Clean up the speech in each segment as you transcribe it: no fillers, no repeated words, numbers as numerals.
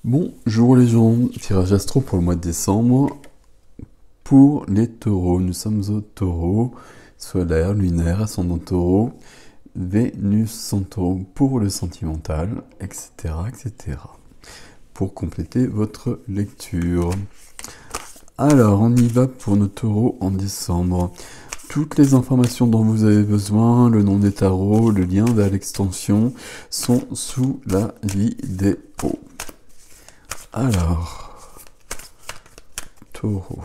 Bonjour les gens, tirage astro pour le mois de décembre. Pour les taureaux, nous sommes au taureau, solaire, lunaire, ascendant taureau, Vénus en taureau pour le sentimental, etc., etc. Pour compléter votre lecture. Alors, on y va pour nos taureaux en décembre. Toutes les informations dont vous avez besoin, le nom des tarots, le lien vers l'extension, sont sous la vidéo. Alors, taureau.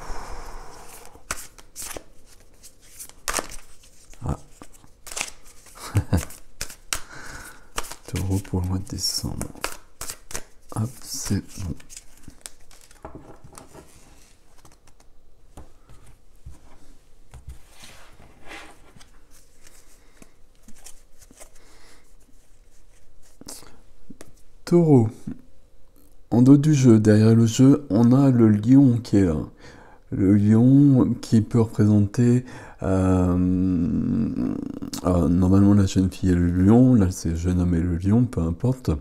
Ah. Taureau pour le mois de décembre. Hop, c'est bon. Taureau. En dos du jeu, derrière le jeu, on a le lion qui est là. Le lion qui peut représenter... normalement, la jeune fille est le lion, là c'est le jeune homme et le lion, peu importe.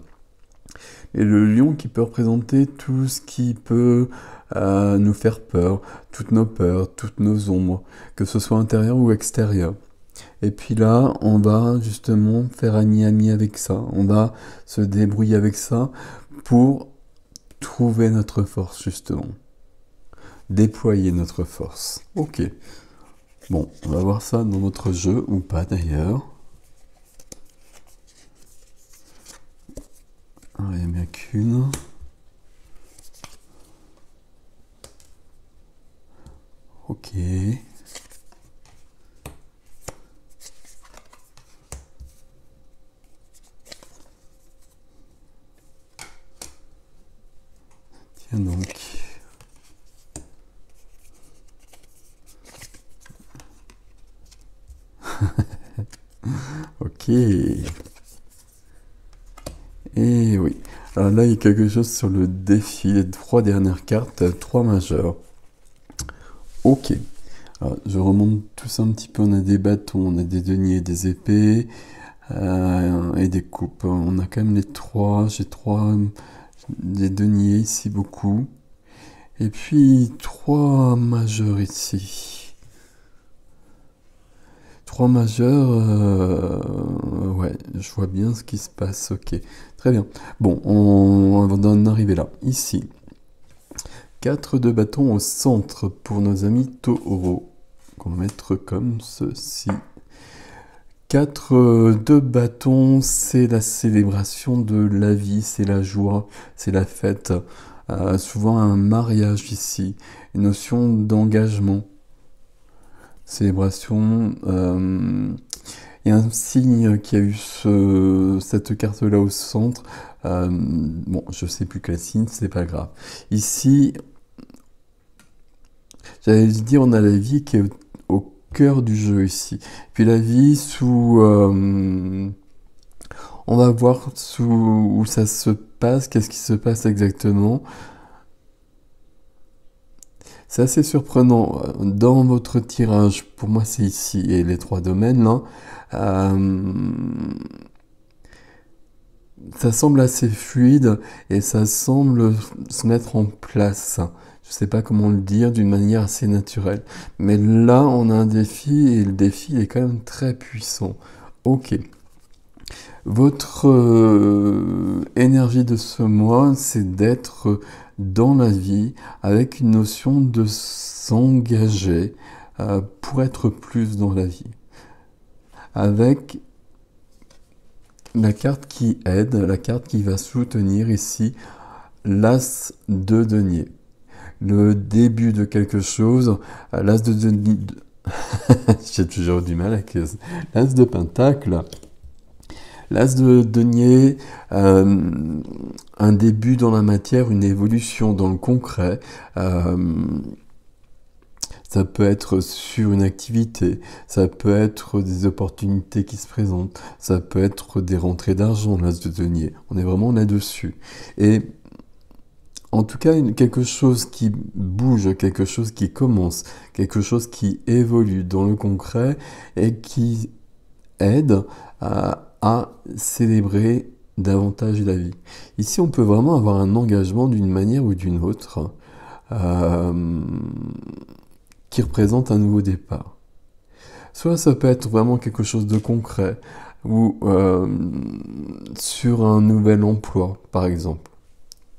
Et le lion qui peut représenter tout ce qui peut nous faire peur, toutes nos peurs, toutes nos ombres, que ce soit intérieur ou extérieur. Et puis là, on va justement faire ami-ami avec ça. On va se débrouiller avec ça pour trouver notre force, justement. Déployer notre force. Ok. Bon, on va voir ça dans notre jeu, ou pas d'ailleurs. Ah, il n'y a bien qu'une. Ok. Tiens donc. Ok. Et oui. Alors là, il y a quelque chose sur le défi. Les 3 dernières cartes, 3 majeures. Ok. Alors, je remonte tout ça un petit peu. On a des bâtons, on a des deniers, des épées et des coupes. On a quand même les 3. J'ai 3 des deniers ici, beaucoup. Et puis 3 majeurs ici. 3 majeurs, ouais, je vois bien ce qui se passe, ok, très bien. Bon, on va en arriver là, ici. 4 de bâtons au centre pour nos amis taureaux, qu'on va mettre comme ceci. 4 de bâtons, c'est la célébration de la vie, c'est la joie, c'est la fête. Souvent un mariage ici, une notion d'engagement. Célébration. Il y a un signe qui a eu cette carte-là au centre. Bon, je sais plus quel signe, c'est pas grave. Ici, j'allais dire, on a la vie qui est au cœur du jeu ici. Puis la vie sous... on va voir où ça se passe, qu'est-ce qui se passe exactement. C'est assez surprenant. Dans votre tirage, pour moi c'est ici, et les 3 domaines là, ça semble assez fluide et ça semble se mettre en place. Je sais pas comment le dire, d'une manière assez naturelle. Mais là, on a un défi et le défi est quand même très puissant. Ok. Votre énergie de ce mois, c'est d'être dans la vie avec une notion de s'engager pour être plus dans la vie. Avec la carte qui aide, la carte qui va soutenir ici, l'as de denier. Le début de quelque chose, l'as de denier... J'ai toujours du mal avec l'as de pentacle. L'as de denier, un début dans la matière, une évolution dans le concret. Ça peut être sur une activité, ça peut être des opportunités qui se présentent, ça peut être des rentrées d'argent, l'as de denier. On est vraiment là-dessus. Et en tout cas, quelque chose qui bouge, quelque chose qui commence, quelque chose qui évolue dans le concret et qui aide à célébrer davantage la vie. Ici, on peut vraiment avoir un engagement d'une manière ou d'une autre euh, qui représente un nouveau départ. Soit ça peut être vraiment quelque chose de concret, ou sur un nouvel emploi, par exemple.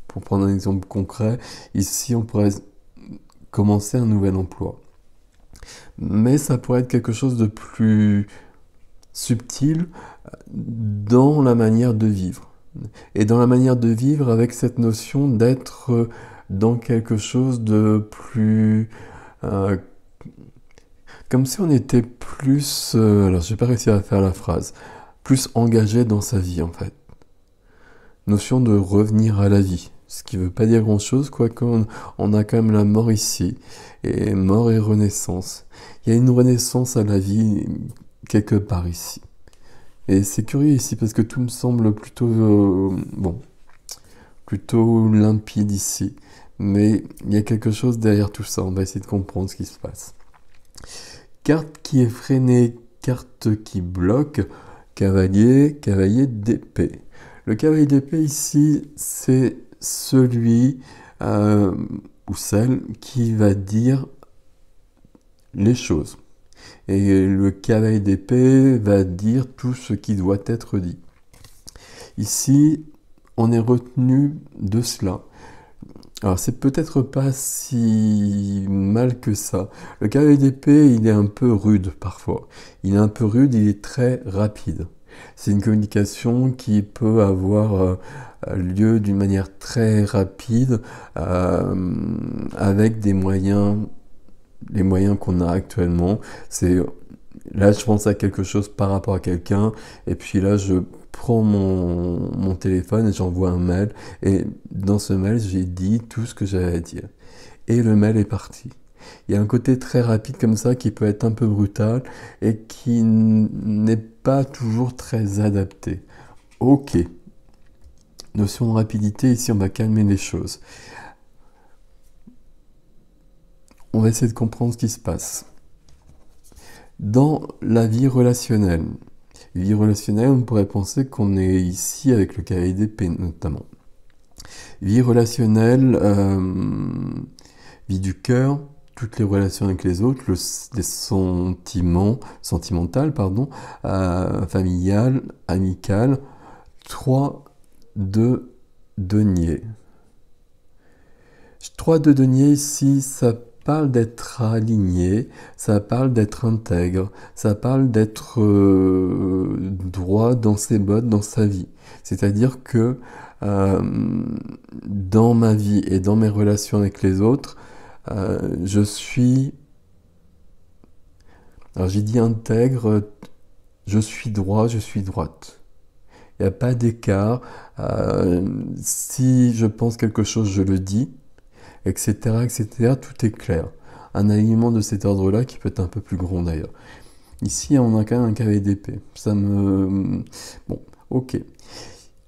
Pour prendre un exemple concret, ici, on pourrait commencer un nouvel emploi. Mais ça pourrait être quelque chose de plus subtil dans la manière de vivre. Et dans la manière de vivre avec cette notion d'être dans quelque chose de plus... euh, comme si on était plus... alors, je n'ai pas réussi à faire la phrase. Plus engagé dans sa vie, en fait. Notion de revenir à la vie. Ce qui ne veut pas dire grand-chose, quoique on a quand même la mort ici. Et mort et renaissance. Il y a une renaissance à la vie quelque part ici. Et c'est curieux ici parce que tout me semble plutôt... plutôt limpide ici. Mais il y a quelque chose derrière tout ça. On va essayer de comprendre ce qui se passe. Carte qui est freinée, carte qui bloque, cavalier, cavalier d'épée. Le cavalier d'épée ici, c'est celui ou celle qui va dire les choses. Et le cavalier d'épée va dire tout ce qui doit être dit. Ici, on est retenu de cela. Alors, c'est peut-être pas si mal que ça. Le cavalier d'épée, il est un peu rude parfois. Il est un peu rude, il est très rapide. C'est une communication qui peut avoir lieu d'une manière très rapide, avec des moyens, les moyens qu'on a actuellement. Là, je pense à quelque chose par rapport à quelqu'un, et puis là, je prends mon téléphone et j'envoie un mail, et dans ce mail, j'ai dit tout ce que j'avais à dire. Et le mail est parti. Il y a un côté très rapide comme ça qui peut être un peu brutal et qui n'est pas toujours très adapté. Ok. Notion de rapidité, ici on va calmer les choses. On va essayer de comprendre ce qui se passe. Dans la vie relationnelle, on pourrait penser qu'on est ici avec le cavalier d'épée notamment. Vie relationnelle, vie du cœur, toutes les relations avec les autres, les sentiments, sentimentales, familiales, amicales. 3 de denier. 3 de denier ici, ça parle d'être aligné, ça parle d'être intègre, ça parle d'être droit dans ses bottes, dans sa vie. C'est-à-dire que dans ma vie et dans mes relations avec les autres, je suis... Alors j'ai dit intègre, je suis droit, je suis droite. Il n'y a pas d'écart. Si je pense quelque chose, je le dis, etc., etc. Tout est clair. Un alignement de cet ordre-là qui peut être un peu plus grand d'ailleurs. Ici, on a quand même un cavalier d'épée. Bon, ok.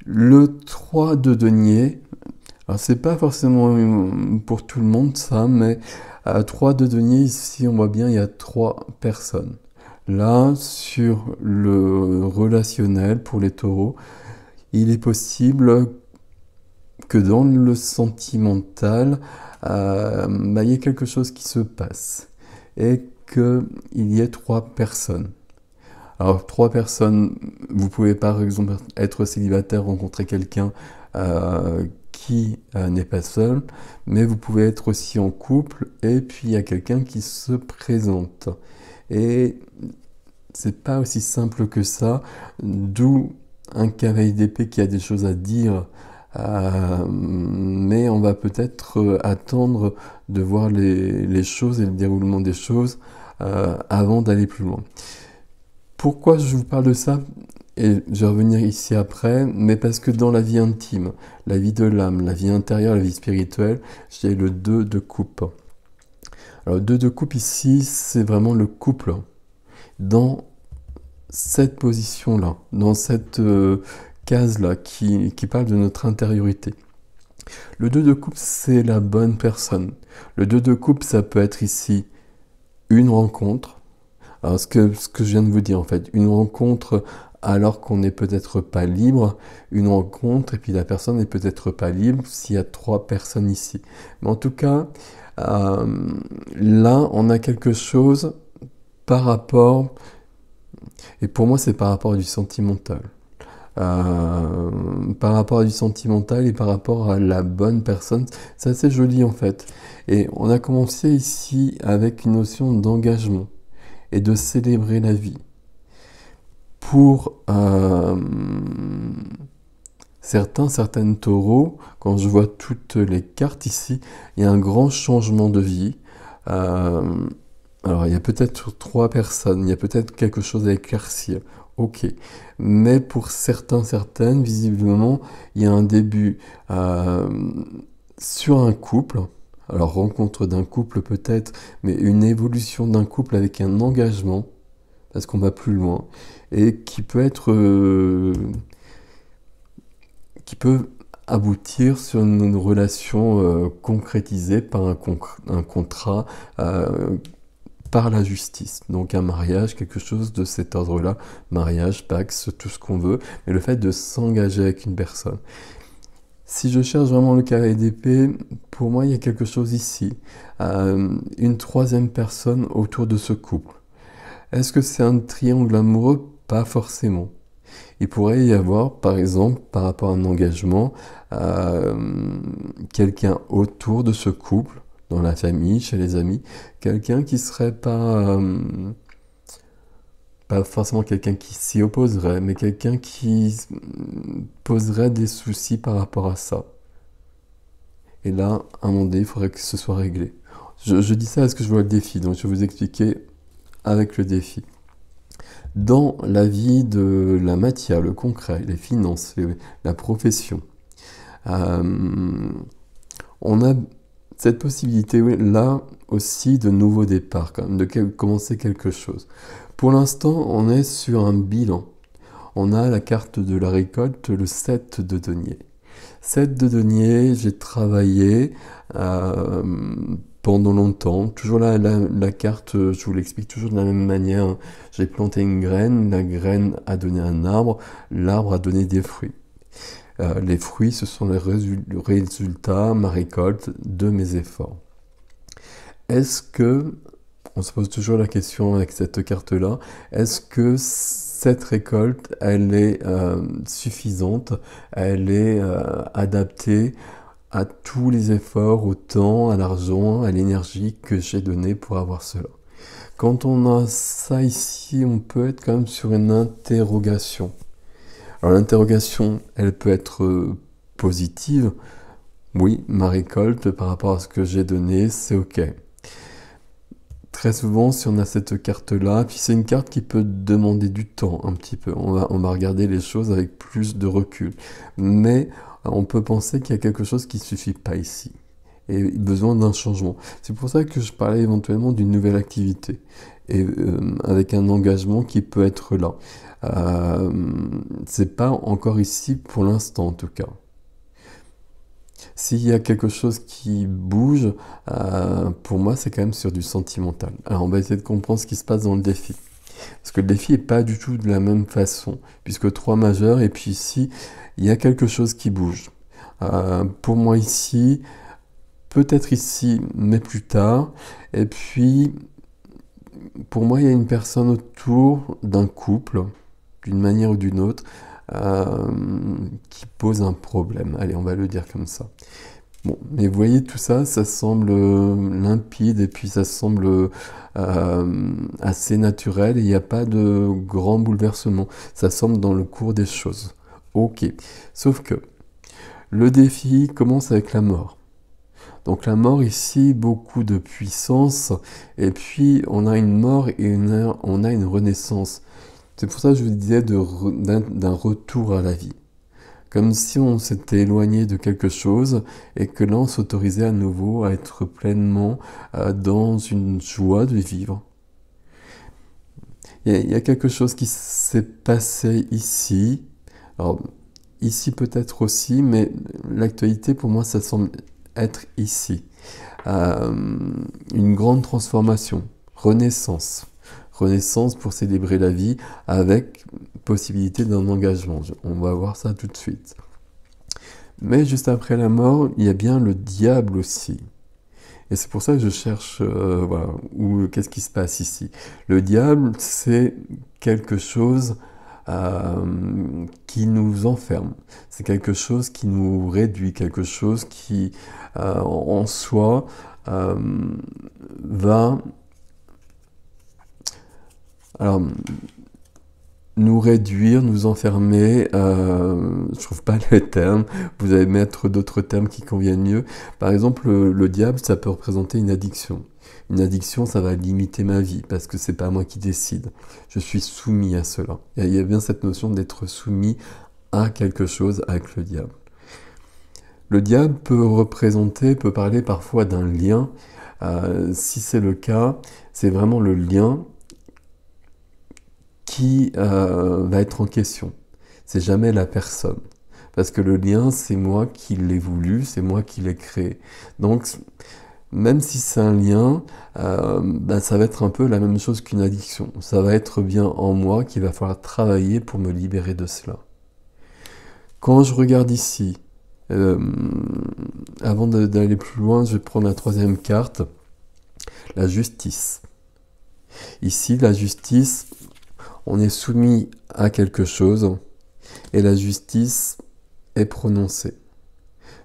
Le 3 de denier, alors c'est pas forcément pour tout le monde ça, mais 3 de denier, ici on voit bien il y a 3 personnes. Là, sur le relationnel pour les taureaux, il est possible que dans le sentimental, il y ait quelque chose qui se passe et qu'il y ait 3 personnes. Alors, 3 personnes, vous pouvez par exemple être célibataire, rencontrer quelqu'un qui n'est pas seul, mais vous pouvez être aussi en couple et puis il y a quelqu'un qui se présente. Et c'est pas aussi simple que ça, d'où un cavalier d'épée qui a des choses à dire, mais on va peut-être attendre de voir les choses et le déroulement des choses avant d'aller plus loin. Pourquoi je vous parle de ça? Et je vais revenir ici après, mais parce que dans la vie intime, la vie de l'âme, la vie intérieure, la vie spirituelle, j'ai le 2 de coupe. Alors, le 2 de coupe ici, c'est vraiment le couple. Dans cette position-là, dans cette case-là qui parle de notre intériorité. Le 2 de coupe, c'est la bonne personne. Le 2 de coupe, ça peut être ici une rencontre. Alors, ce que je viens de vous dire, en fait, une rencontre alors qu'on n'est peut-être pas libre, une rencontre, et puis la personne n'est peut-être pas libre s'il y a 3 personnes ici. Mais en tout cas, là, on a quelque chose par rapport, et pour moi c'est par rapport à du sentimental. Par rapport à du sentimental et par rapport à la bonne personne, c'est assez joli en fait. Et on a commencé ici avec une notion d'engagement et de célébrer la vie. Pour certaines taureaux, quand je vois toutes les cartes ici, il y a un grand changement de vie. Alors, il y a peut-être 3 personnes, il y a peut-être quelque chose à éclaircir. Ok. Mais pour certaines, visiblement, il y a un début sur un couple. Alors, rencontre d'un couple peut-être, mais une évolution d'un couple avec un engagement, parce qu'on va plus loin, et qui peut être... qui peut aboutir sur une relation concrétisée par un contrat par la justice. Donc un mariage, quelque chose de cet ordre-là, mariage, pax, tout ce qu'on veut, mais le fait de s'engager avec une personne. Si je cherche vraiment le carré d'épée, pour moi il y a quelque chose ici, une 3e personne autour de ce couple. Est-ce que c'est un triangle amoureux? Pas forcément. Il pourrait y avoir, par exemple, par rapport à un engagement, quelqu'un autour de ce couple, dans la famille, chez les amis, quelqu'un qui serait pas forcément quelqu'un qui s'y opposerait, mais quelqu'un qui poserait des soucis par rapport à ça. Et là, à un moment donné, il faudrait que ce soit réglé. Je dis ça parce que je vois le défi, donc je vais vous expliquer avec le défi. Dans la vie de la matière, le concret, les finances, la profession, on a cette possibilité-là aussi de nouveaux départs, quand même, de commencer quelque chose. Pour l'instant, on est sur un bilan. On a la carte de la récolte, le 7 de denier. 7 de denier, j'ai travaillé pendant longtemps. Toujours la carte, je vous l'explique toujours de la même manière. J'ai planté une graine, la graine a donné un arbre, l'arbre a donné des fruits. Les fruits, ce sont les résultats, ma récolte de mes efforts. Est-ce que, on se pose toujours la question avec cette carte-là, est-ce que cette récolte, elle est suffisante, elle est adaptée à tous les efforts, au temps, à l'argent, à l'énergie que j'ai donné pour avoir cela? Quand on a ça ici, on peut être quand même sur une interrogation. Alors l'interrogation, elle peut être positive. Oui, ma récolte par rapport à ce que j'ai donné, c'est ok. Très souvent, si on a cette carte-là, puis c'est une carte qui peut demander du temps un petit peu. On va regarder les choses avec plus de recul. Mais on peut penser qu'il y a quelque chose qui ne suffit pas ici. Et besoin d'un changement. C'est pour ça que je parlais éventuellement d'une nouvelle activité. Et avec un engagement qui peut être là. C'est pas encore ici pour l'instant en tout cas. S'il y a quelque chose qui bouge, pour moi c'est quand même sur du sentimental. Alors on va essayer de comprendre ce qui se passe dans le défi. Parce que le défi n'est pas du tout de la même façon. Puisque 3 majeurs et puis ici, il y a quelque chose qui bouge. Pour moi ici, peut-être ici, mais plus tard. Et puis, pour moi, il y a une personne autour d'un couple, d'une manière ou d'une autre, qui pose un problème. Allez, on va le dire comme ça. Bon, mais vous voyez, tout ça, ça semble limpide et puis ça semble assez naturel et il n'y a pas de grand bouleversement. Ça semble dans le cours des choses. Ok. Sauf que le défi commence avec la mort. Donc la mort ici, beaucoup de puissance, et puis on a une mort et on a une renaissance. C'est pour ça que je vous disais d'un retour à la vie. Comme si on s'était éloigné de quelque chose et que là on s'autorisait à nouveau à être pleinement dans une joie de vivre. Il y a quelque chose qui s'est passé ici. Alors ici peut-être aussi, mais l'actualité pour moi ça semble être ici. Une grande transformation, renaissance. Renaissance pour célébrer la vie avec possibilité d'un engagement. On va voir ça tout de suite. Mais juste après la mort, il y a bien le diable aussi. Et c'est pour ça que je cherche, voilà, qu'est-ce qui se passe ici. Le diable, c'est quelque chose qui nous enferme. C'est quelque chose qui nous réduit, quelque chose qui, en soi, va... Alors, nous réduire, nous enfermer, je trouve pas le terme, vous allez mettre d'autres termes qui conviennent mieux. Par exemple, le diable, ça peut représenter une addiction. Une addiction, ça va limiter ma vie, parce que c'est pas moi qui décide. Je suis soumis à cela. Il y a bien cette notion d'être soumis à quelque chose avec le diable. Le diable peut parler parfois d'un lien. Si c'est le cas, c'est vraiment le lien qui va être en question. C'est jamais la personne. Parce que le lien, c'est moi qui l'ai voulu, c'est moi qui l'ai créé. Donc, même si c'est un lien, ça va être un peu la même chose qu'une addiction. Ça va être bien en moi qu'il va falloir travailler pour me libérer de cela. Quand je regarde ici, avant d'aller plus loin, je vais prendre la troisième carte, la justice. Ici, la justice, on est soumis à quelque chose et la justice est prononcée.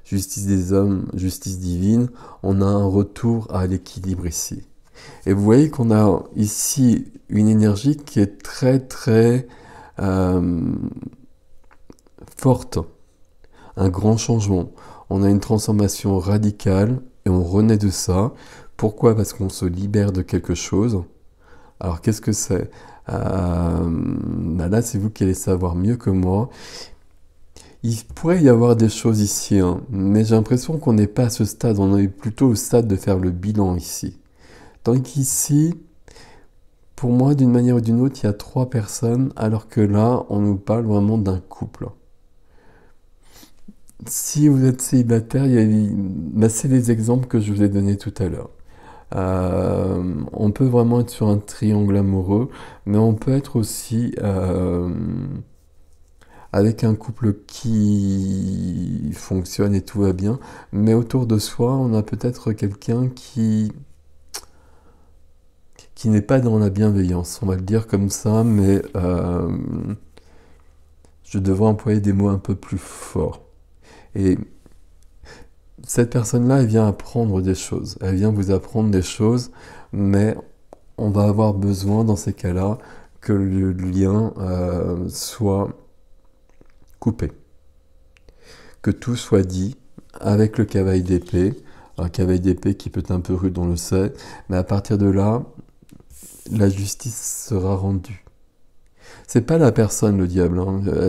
Justice des hommes, justice divine, on a un retour à l'équilibre ici. Et vous voyez qu'on a ici une énergie qui est très très forte, un grand changement. On a une transformation radicale et on renaît de ça. Pourquoi ? Parce qu'on se libère de quelque chose. Alors qu'est-ce que c'est ? Là, c'est vous qui allez savoir mieux que moi. Il pourrait y avoir des choses ici, mais j'ai l'impression qu'on n'est pas à ce stade. On est plutôt au stade de faire le bilan ici. Tant qu'ici, pour moi, d'une manière ou d'une autre, il y a 3 personnes, alors que là, on nous parle vraiment d'un couple. Si vous êtes célibataire, c'est les exemples que je vous ai donnés tout à l'heure. On peut vraiment être sur un triangle amoureux, mais on peut être aussi avec un couple qui fonctionne et tout va bien, mais autour de soi, on a peut-être quelqu'un qui n'est pas dans la bienveillance, on va le dire comme ça, mais je devrais employer des mots un peu plus forts. Et cette personne-là, elle vient apprendre des choses. Elle vient vous apprendre des choses, mais on va avoir besoin, dans ces cas-là, que le lien soit coupé. Que tout soit dit avec le cavalier d'épée. Un cavalier d'épée qui peut être un peu rude, on le sait, mais à partir de là, la justice sera rendue. C'est pas la personne, le diable,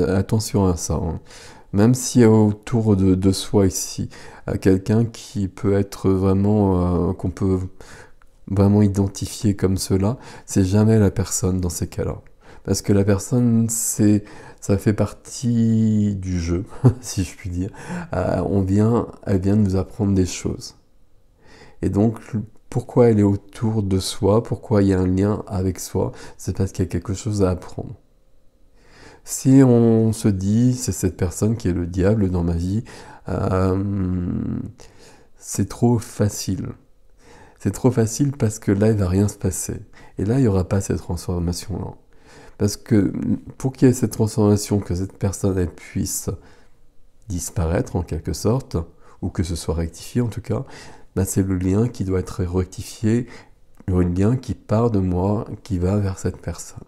attention à ça. Même s'il y a autour de soi ici quelqu'un qui peut être vraiment, qu'on peut vraiment identifier comme cela, c'est jamais la personne dans ces cas-là. Parce que la personne, ça fait partie du jeu, si je puis dire. Elle vient de nous apprendre des choses. Et donc, pourquoi elle est autour de soi, pourquoi il y a un lien avec soi, c'est parce qu'il y a quelque chose à apprendre. Si on se dit, c'est cette personne qui est le diable dans ma vie, c'est trop facile. C'est trop facile parce que là, il ne va rien se passer. Et là, il n'y aura pas cette transformation-là. Parce que pour qu'il y ait cette transformation, que cette personne elle puisse disparaître en quelque sorte, ou que ce soit rectifié en tout cas, c'est le lien qui doit être rectifié, le lien qui part de moi, qui va vers cette personne.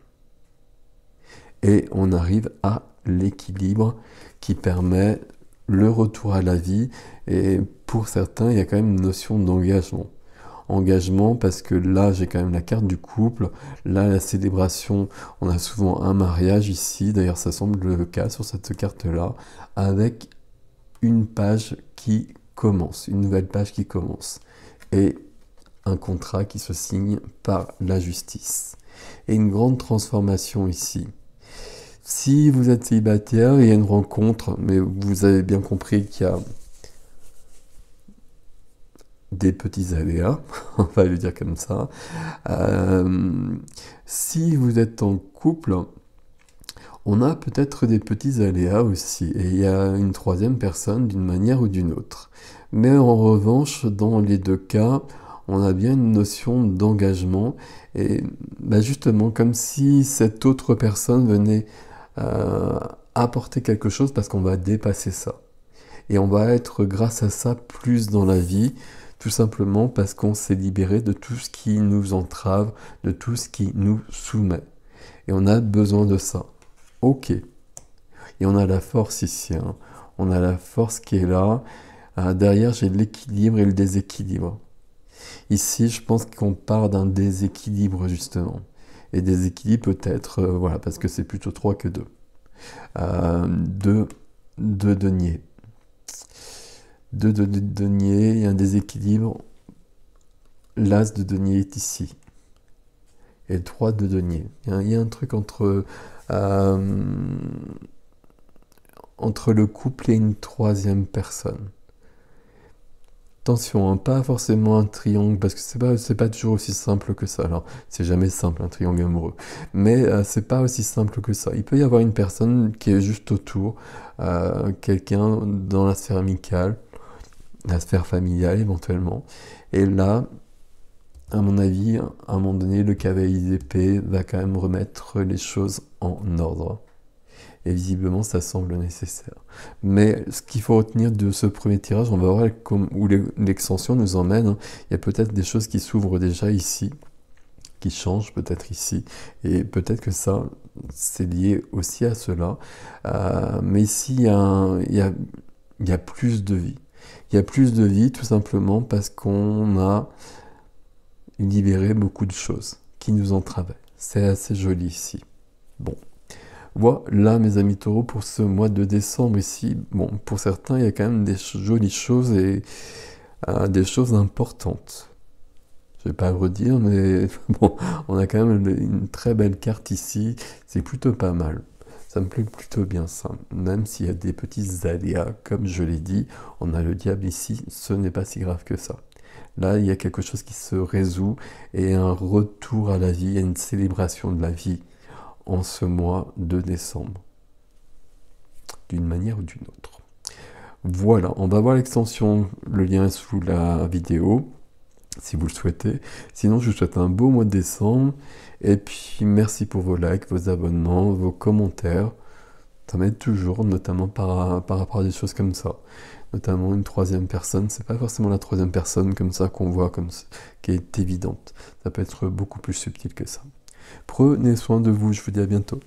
Et on arrive à l'équilibre qui permet le retour à la vie. Et pour certains, il y a quand même une notion d'engagement. Engagement parce que là, j'ai quand même la carte du couple. Là, la célébration, on a souvent un mariage ici. D'ailleurs, ça semble le cas sur cette carte-là. Avec une page qui commence, une nouvelle page qui commence. Et un contrat qui se signe par la justice. Et une grande transformation ici. Si vous êtes célibataire, il y a une rencontre, mais vous avez bien compris qu'il y a des petits aléas, on va le dire comme ça. Si vous êtes en couple, on a peut-être des petits aléas aussi, et il y a une troisième personne d'une manière ou d'une autre. Mais en revanche, dans les deux cas, on a bien une notion d'engagement, et justement, comme si cette autre personne venait apporter quelque chose parce qu'on va dépasser ça. Et on va être, grâce à ça, plus dans la vie, tout simplement parce qu'on s'est libéré de tout ce qui nous entrave, de tout ce qui nous soumet. Et on a besoin de ça. Ok. Et on a la force ici. Hein. On a la force qui est là. Derrière, j'ai l'équilibre et le déséquilibre. Ici, je pense qu'on part d'un déséquilibre, justement. Et déséquilibre peut-être, voilà, parce que c'est plutôt 3 que 2. Deux deniers. Deux de denier, il y a un déséquilibre. L'as de denier est ici. Et le 3 de denier. Il y a un truc entre le couple et une troisième personne. Attention, hein, pas forcément un triangle, parce que c'est pas toujours aussi simple que ça. Alors, c'est jamais simple, un triangle amoureux. Mais c'est pas aussi simple que ça. Il peut y avoir une personne qui est juste autour, quelqu'un dans la sphère amicale, la sphère familiale éventuellement. Et là, à mon avis, à un moment donné, le cavalier d'épée va quand même remettre les choses en ordre. Et visiblement, ça semble nécessaire. Mais ce qu'il faut retenir de ce premier tirage, on va voir où l'extension nous emmène. Hein. Il y a peut-être des choses qui s'ouvrent déjà ici, qui changent peut-être ici. Et peut-être que ça, c'est lié aussi à cela. Mais ici, il y a plus de vie. Il y a plus de vie tout simplement parce qu'on a libéré beaucoup de choses qui nous entravaient. C'est assez joli ici. Bon. Voilà mes amis taureaux pour ce mois de décembre ici. Bon, pour certains, il y a quand même des jolies choses et des choses importantes. Je vais pas le redire, mais bon, on a quand même une très belle carte ici. C'est plutôt pas mal. Ça me plaît plutôt bien ça. Même s'il y a des petits aléas, comme je l'ai dit, on a le diable ici, ce n'est pas si grave que ça. Là, il y a quelque chose qui se résout et un retour à la vie, il y a une célébration de la vie en ce mois de décembre, d'une manière ou d'une autre. Voilà, on va voir l'extension, le lien est sous la vidéo, si vous le souhaitez. Sinon, je vous souhaite un beau mois de décembre, et puis merci pour vos likes, vos abonnements, vos commentaires. Ça m'aide toujours, notamment par rapport à des choses comme ça. Notamment une troisième personne, c'est pas forcément la troisième personne comme ça qu'on voit, qui est évidente. Ça peut être beaucoup plus subtil que ça. Prenez soin de vous, je vous dis à bientôt.